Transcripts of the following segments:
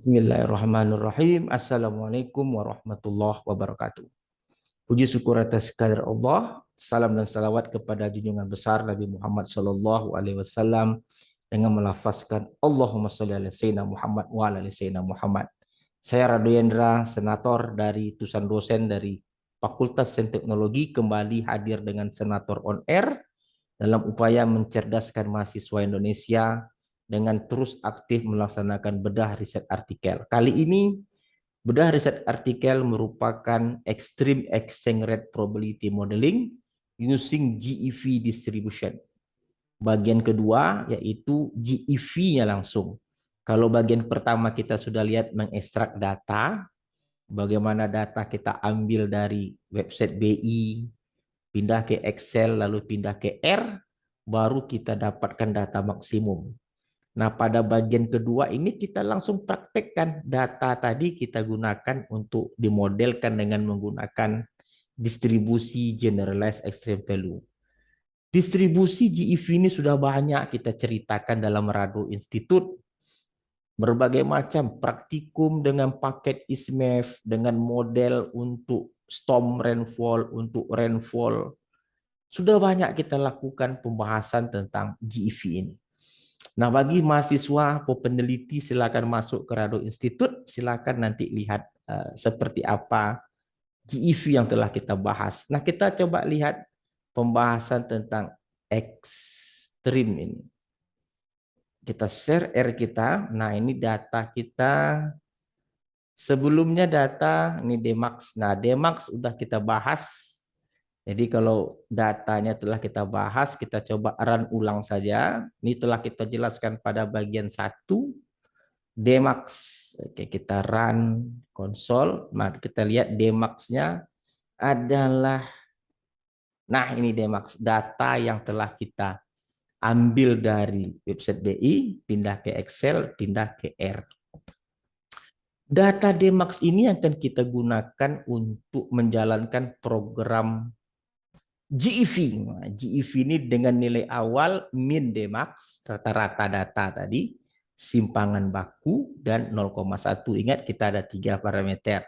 Bismillahirrahmanirrahim. Assalamualaikum warahmatullahi wabarakatuh. Puji syukur atas kehadirat Allah. Salam dan salawat kepada junjungan besar Nabi Muhammad Sallallahu Alaihi Wasallam dengan melafazkan Allahumma sholli ala sayyidina Muhammad wa ala ali sayyidina Muhammad. Saya Rado Yendra, senator dari Tusan dosen dari Fakultas Sains Teknologi, kembali hadir dengan Senator on Air dalam upaya mencerdaskan mahasiswa Indonesia dengan terus aktif melaksanakan bedah riset artikel. Kali ini, bedah riset artikel merupakan Extreme Exchange Rate Probability Modeling using GEV Distribution. Bagian kedua yaitu GEV-nya langsung. Kalau bagian pertama kita sudah lihat mengekstrak data, bagaimana data kita ambil dari website BI, pindah ke Excel, lalu pindah ke R, baru kita dapatkan data maksimum. Nah, pada bagian kedua ini kita langsung praktekkan data tadi kita gunakan untuk dimodelkan dengan menggunakan distribusi generalized extreme value. Distribusi GEV ini sudah banyak kita ceritakan dalam Rado Institute. Berbagai macam praktikum dengan paket ISMEV, dengan model untuk storm rainfall, untuk rainfall. Sudah banyak kita lakukan pembahasan tentang GEV ini. Nah, bagi mahasiswa, peneliti silakan masuk ke Rado Institute, silakan nanti lihat seperti apa GEV yang telah kita bahas. Nah, kita coba lihat pembahasan tentang ekstrim ini. Kita share R kita. Nah, ini data kita. Sebelumnya data, ini Dmax. Nah, Dmax udah kita bahas. Jadi kalau datanya telah kita bahas, kita coba run ulang saja. Ini telah kita jelaskan pada bagian 1. Dmax. Oke, kita run konsol. Mari kita lihat Dmax-nya adalah, nah ini Dmax, data yang telah kita ambil dari website BI, pindah ke Excel, pindah ke R. Data Dmax ini akan kita gunakan untuk menjalankan program GEV. Nah, GEV ini dengan nilai awal min Dmax, rata-rata data tadi, simpangan baku, dan 0,1. Ingat kita ada 3 parameter.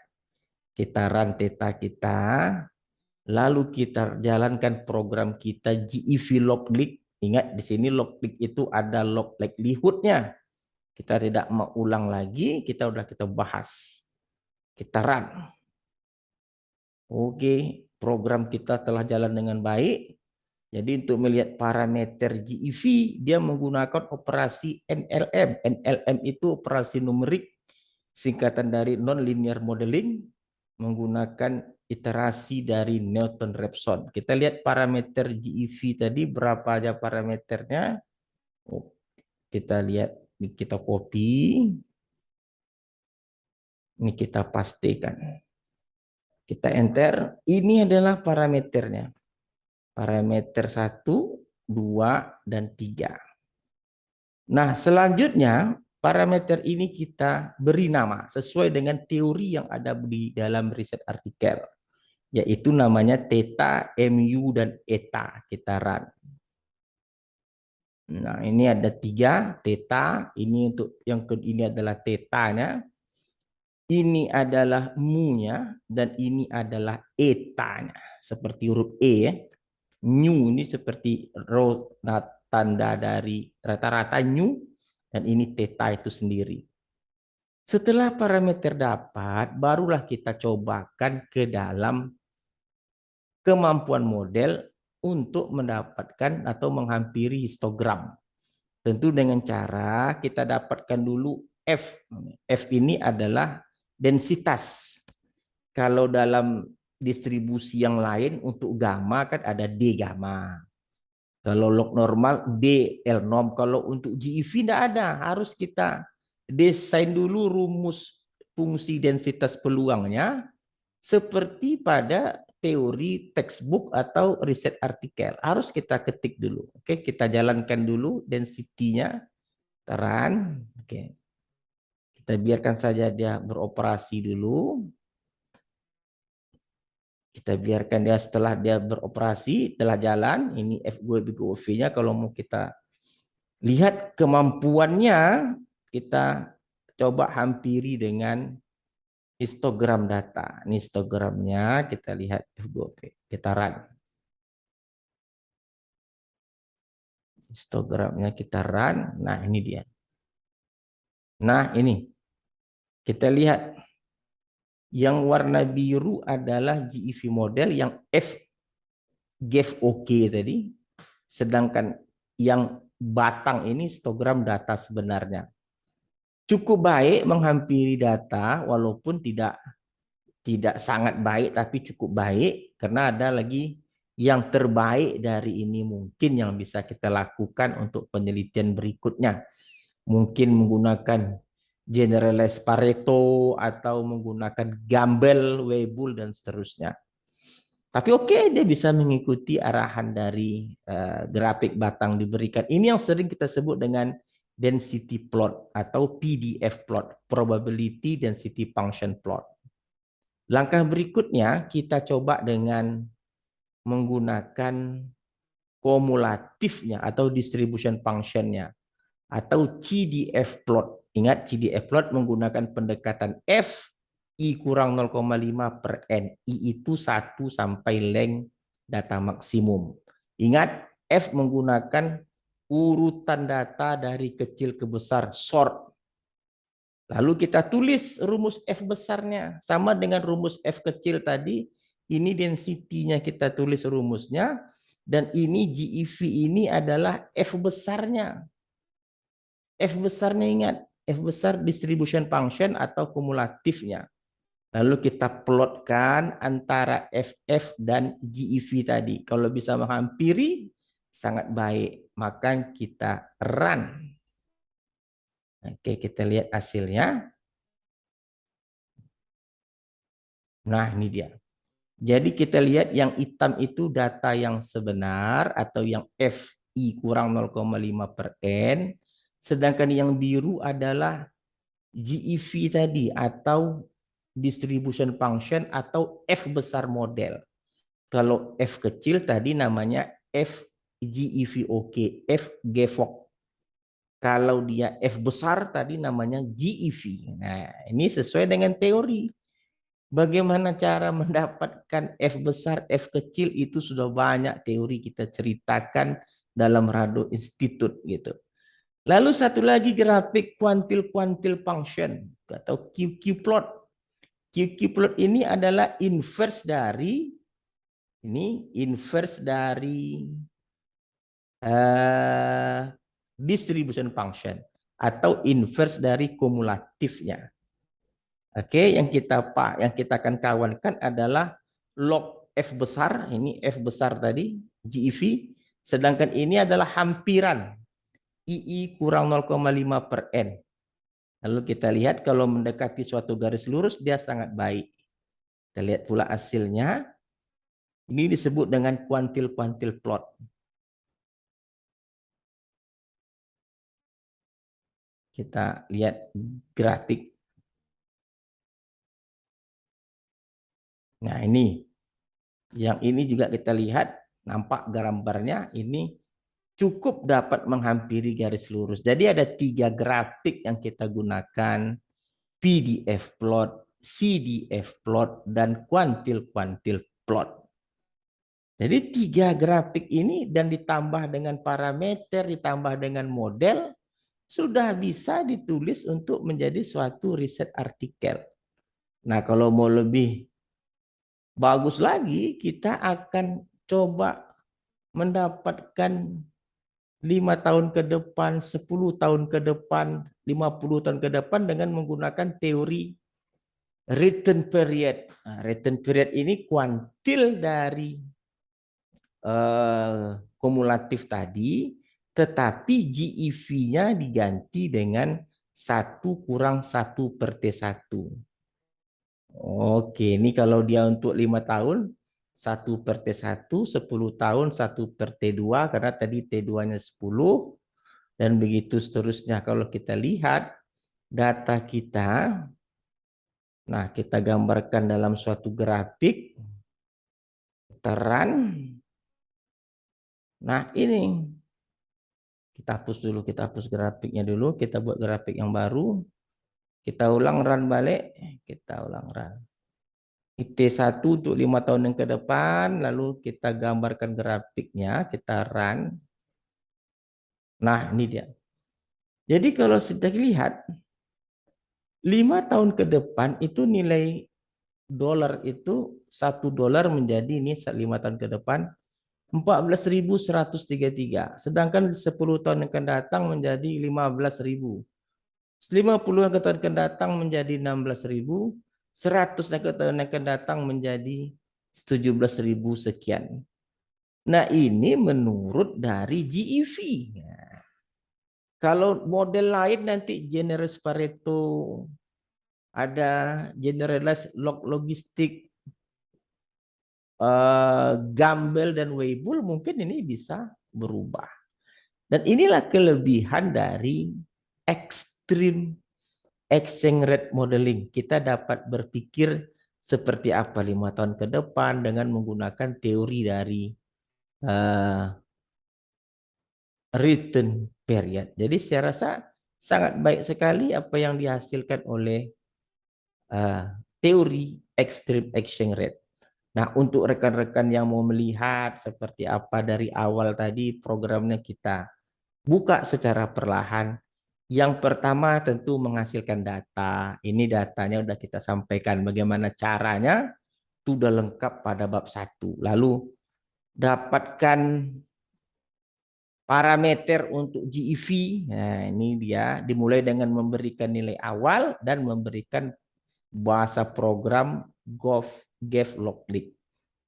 Kita run theta kita, lalu kita jalankan program kita GEV loglik. Ingat di sini loglik itu ada log likelihood-nya. Kita tidak mau ulang lagi, kita bahas. Kita run. Oke, program kita telah jalan dengan baik. Jadi untuk melihat parameter GEV, dia menggunakan operasi NLM. NLM itu operasi numerik, singkatan dari non-linear modeling, menggunakan iterasi dari Newton-Raphson. Kita lihat parameter GEV tadi, berapa aja parameternya. Kita lihat, ini kita copy. Ini kita pastikan. Kita enter, ini adalah parameternya. Parameter 1, 2, dan 3. Nah, selanjutnya parameter ini kita beri nama sesuai dengan teori yang ada di dalam riset artikel. Yaitu namanya theta, mu, dan eta. Kita run. Nah, ini ada 3 theta. Ini untuk yang ini adalah theta-nya. Ini adalah mu-nya. Dan ini adalah eta-nya. Seperti huruf E ya. New ini seperti tanda dari rata-rata new, dan ini theta itu sendiri. Setelah parameter dapat, barulah kita cobakan ke dalam kemampuan model untuk mendapatkan atau menghampiri histogram. Tentu dengan cara kita dapatkan dulu F. F ini adalah densitas. Kalau dalam distribusi yang lain untuk gamma kan ada D gamma. Kalau log normal D L norm. Kalau untuk GEV tidak ada. Harus kita desain dulu rumus fungsi densitas peluangnya seperti pada teori textbook atau riset artikel. Harus kita ketik dulu. Oke, kita jalankan dulu density-nya. Run. Oke. Kita biarkan saja dia beroperasi dulu. Kita biarkan dia setelah dia beroperasi, telah jalan, ini F2 Big V-nya. Kalau mau kita lihat kemampuannya, kita coba hampiri dengan histogram data. Ini histogramnya, kita lihat F2P. Kita run. Histogramnya kita run. Nah, ini dia. Nah, ini. Kita lihat. Yang warna biru adalah GEV model yang gave OK tadi. Sedangkan yang batang ini histogram data sebenarnya. Cukup baik menghampiri data walaupun tidak sangat baik tapi cukup baik karena ada lagi yang terbaik dari ini mungkin yang bisa kita lakukan untuk penelitian berikutnya. Mungkin menggunakan generalized Pareto atau menggunakan Gumbel, Weibull dan seterusnya. Tapi oke, dia bisa mengikuti arahan dari grafik batang diberikan. Ini yang sering kita sebut dengan density plot atau PDF plot, probability density function plot. Langkah berikutnya kita coba dengan menggunakan kumulatifnya atau distribution functionnya atau CDF plot. Ingat CDF plot menggunakan pendekatan F I kurang 0,5 per N. I itu 1 sampai length data maksimum. Ingat F menggunakan urutan data dari kecil ke besar, sort. Lalu kita tulis rumus F besarnya. Sama dengan rumus F kecil tadi. Ini density-nya kita tulis rumusnya. Dan ini GEV ini adalah F besarnya. F besarnya ingat. F besar distribution function atau kumulatifnya. Lalu kita plotkan antara FF dan GEV tadi. Kalau bisa menghampiri, sangat baik. Maka kita run. Oke, kita lihat hasilnya. Nah, ini dia. Jadi kita lihat yang hitam itu data yang sebenar atau yang FI kurang 0,5 per N. Sedangkan yang biru adalah GEV tadi atau distribution function atau F besar model. Kalau F kecil tadi namanya F GEV OK, F GEVOC. Kalau dia F besar tadi namanya GEV. Nah, ini sesuai dengan teori. Bagaimana cara mendapatkan F besar, F kecil itu sudah banyak teori kita ceritakan dalam Rado Institute gitu. Lalu satu lagi grafik kuantil-kuantil function atau QQ plot. QQ plot ini adalah inverse dari distribution function atau inverse dari kumulatifnya. Oke, yang kita akan kawankan adalah log F besar, ini F besar tadi, GEV, sedangkan ini adalah hampiran II kurang 0,5 per N. Lalu kita lihat kalau mendekati suatu garis lurus dia sangat baik. Kita lihat pula hasilnya. Ini disebut dengan kuantil-kuantil plot. Kita lihat grafik. Nah, ini. Yang ini juga kita lihat, nampak gambarnya, ini cukup dapat menghampiri garis lurus. Jadi ada 3 grafik yang kita gunakan, PDF plot, CDF plot, dan kuantil-kuantil plot. Jadi 3 grafik ini dan ditambah dengan parameter, ditambah dengan model, sudah bisa ditulis untuk menjadi suatu riset artikel. Nah, kalau mau lebih bagus lagi, kita akan coba mendapatkan 5 tahun ke depan, 10 tahun ke depan, 50 tahun ke depan dengan menggunakan teori return period. Nah, return period ini kuantil dari kumulatif tadi, tetapi GEV-nya diganti dengan 1 kurang 1 per T1. Oke, ini kalau dia untuk 5 tahun, 1 per T1, 10 tahun, 1 per T2, karena tadi T2-nya 10, dan begitu seterusnya. Kalau kita lihat data kita, nah kita gambarkan dalam suatu grafik, terang. Nah ini, kita hapus dulu, kita hapus grafiknya dulu, kita buat grafik yang baru. Kita ulang run balik. Kita ulang run. IT1 untuk 5 tahun yang ke depan. Lalu kita gambarkan grafiknya. Kita run. Nah, ini dia. Jadi kalau sudah dilihat, 5 tahun ke depan itu nilai dolar itu $1 menjadi ini 5 tahun ke depan 14.133. Sedangkan 10 tahun yang akan datang menjadi 15.000. 50 yang akan datang menjadi 16.000. 100 yang akan datang menjadi 17.000 sekian. Nah, ini menurut dari GEV. Kalau model lain nanti generous Pareto, ada generalized logistik, Gamble dan Weibull, mungkin ini bisa berubah. Dan inilah kelebihan dari extreme exchange rate modeling. Kita dapat berpikir seperti apa 5 tahun ke depan dengan menggunakan teori dari return period. Jadi saya rasa sangat baik sekali apa yang dihasilkan oleh teori extreme exchange rate. Nah, untuk rekan-rekan yang mau melihat seperti apa dari awal tadi programnya kita buka secara perlahan. Yang pertama tentu menghasilkan data. Ini datanya udah kita sampaikan bagaimana caranya. Itu udah lengkap pada bab 1. Lalu dapatkan parameter untuk GEV. Nah, ini dia dimulai dengan memberikan nilai awal dan memberikan bahasa program Gevloglik.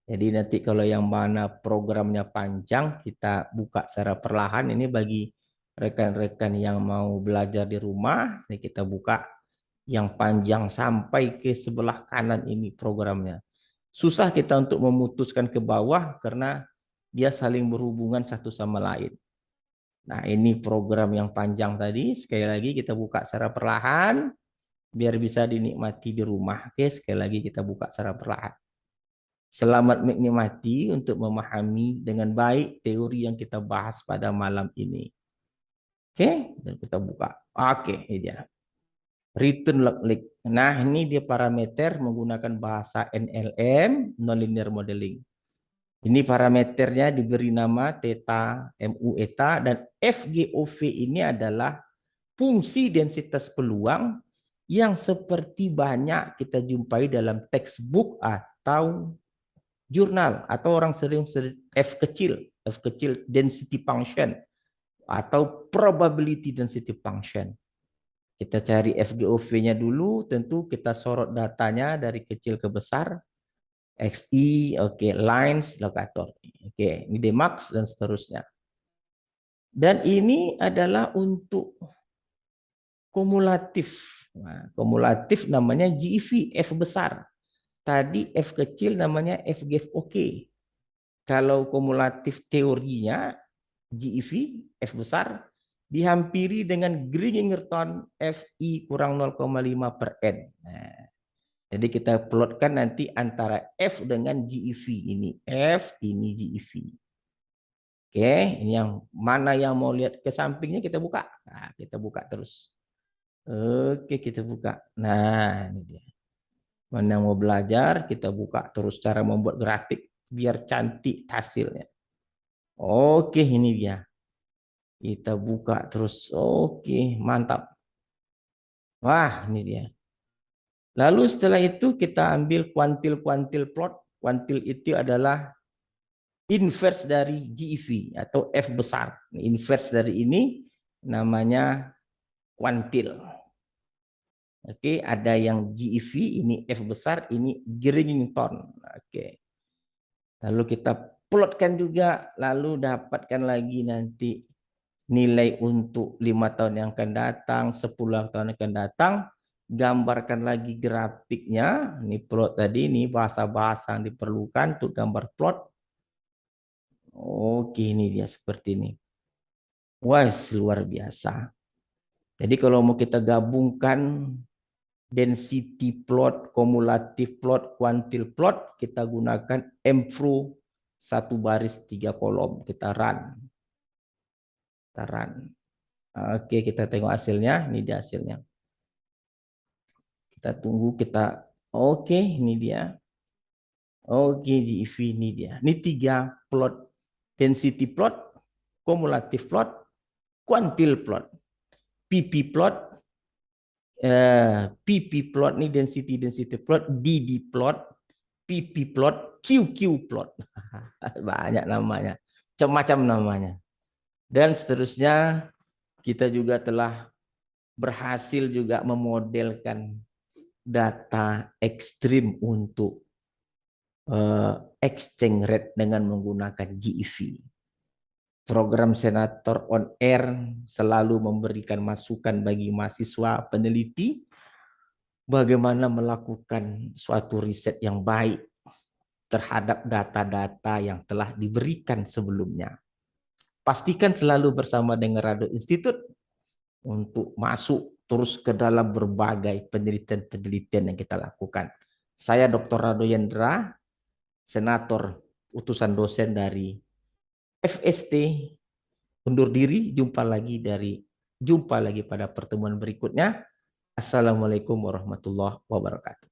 Jadi nanti kalau yang mana programnya panjang kita buka secara perlahan. Ini bagi rekan-rekan yang mau belajar di rumah. Ini kita buka yang panjang sampai ke sebelah kanan ini programnya. Susah kita untuk memutuskan ke bawah karena dia saling berhubungan satu sama lain. Nah, ini program yang panjang tadi. Sekali lagi kita buka secara perlahan biar bisa dinikmati di rumah. Oke, sekali lagi kita buka secara perlahan. Selamat menikmati untuk memahami dengan baik teori yang kita bahas pada malam ini. Oke, dan kita buka. Oke, ini dia. Return log. Nah, ini dia parameter menggunakan bahasa NLM, nonlinear modeling. Ini parameternya diberi nama theta, mu eta, dan FGOV ini adalah fungsi densitas peluang yang seperti banyak kita jumpai dalam textbook atau jurnal, atau orang sering F kecil density function atau probability density function. Kita cari FGOV-nya dulu, tentu kita sorot datanya dari kecil ke besar. XI, oke, lines, locator. Oke, ini Dmax dan seterusnya. Dan ini adalah untuk kumulatif. Nah, kumulatif namanya GEV, F besar. Tadi F kecil namanya FGOV. Kalau kumulatif teorinya GEV, F besar, dihampiri dengan Gringerton FI kurang 0,5 per N. Nah, jadi kita plotkan nanti antara F dengan GEV ini. F, ini GEV. Oke, ini yang mana yang mau lihat ke sampingnya kita buka. Nah, kita buka terus. Oke, kita buka. Nah, ini dia. Mana yang mau belajar, kita buka terus cara membuat grafik biar cantik hasilnya. Oke, ini dia. Kita buka terus. Oke, mantap. Wah, ini dia. Lalu setelah itu kita ambil kuantil-kuantil plot. Kuantil itu adalah inverse dari GEV atau F besar. Inverse dari ini namanya kuantil. Oke, ada yang GEV, ini F besar, ini Gringington. Oke. Lalu kita plotkan juga, lalu dapatkan lagi nanti nilai untuk 5 tahun yang akan datang, 10 tahun yang akan datang, gambarkan lagi grafiknya. Ini plot tadi, ini bahasa-bahasa yang diperlukan untuk gambar plot. Oke, ini dia seperti ini. Wah, luar biasa. Jadi kalau mau kita gabungkan density plot, kumulatif plot, kuantil plot, kita gunakan MFRO 1 baris 3 kolom. Kita run. Kita run. Oke, kita tengok hasilnya. Ini dia hasilnya. Kita tunggu kita. Oke, ini dia. Oke, GEV ini dia. Ini 3 plot. Density plot, cumulative plot, quantile plot. PP plot, PP plot ini density plot, DD plot, PP plot, QQ plot. Banyak namanya. Macam-macam namanya. Dan seterusnya kita juga telah berhasil juga memodelkan data ekstrim untuk exchange rate dengan menggunakan GEV. Program Senator on Air selalu memberikan masukan bagi mahasiswa peneliti bagaimana melakukan suatu riset yang baik terhadap data-data yang telah diberikan sebelumnya. Pastikan selalu bersama dengan Rado Institute untuk masuk terus ke dalam berbagai penelitian-penelitian yang kita lakukan. Saya Dr. Rado Yendra, Senator utusan dosen dari FST, undur diri. Jumpa lagi pada pertemuan berikutnya. Assalamualaikum warahmatullahi wabarakatuh.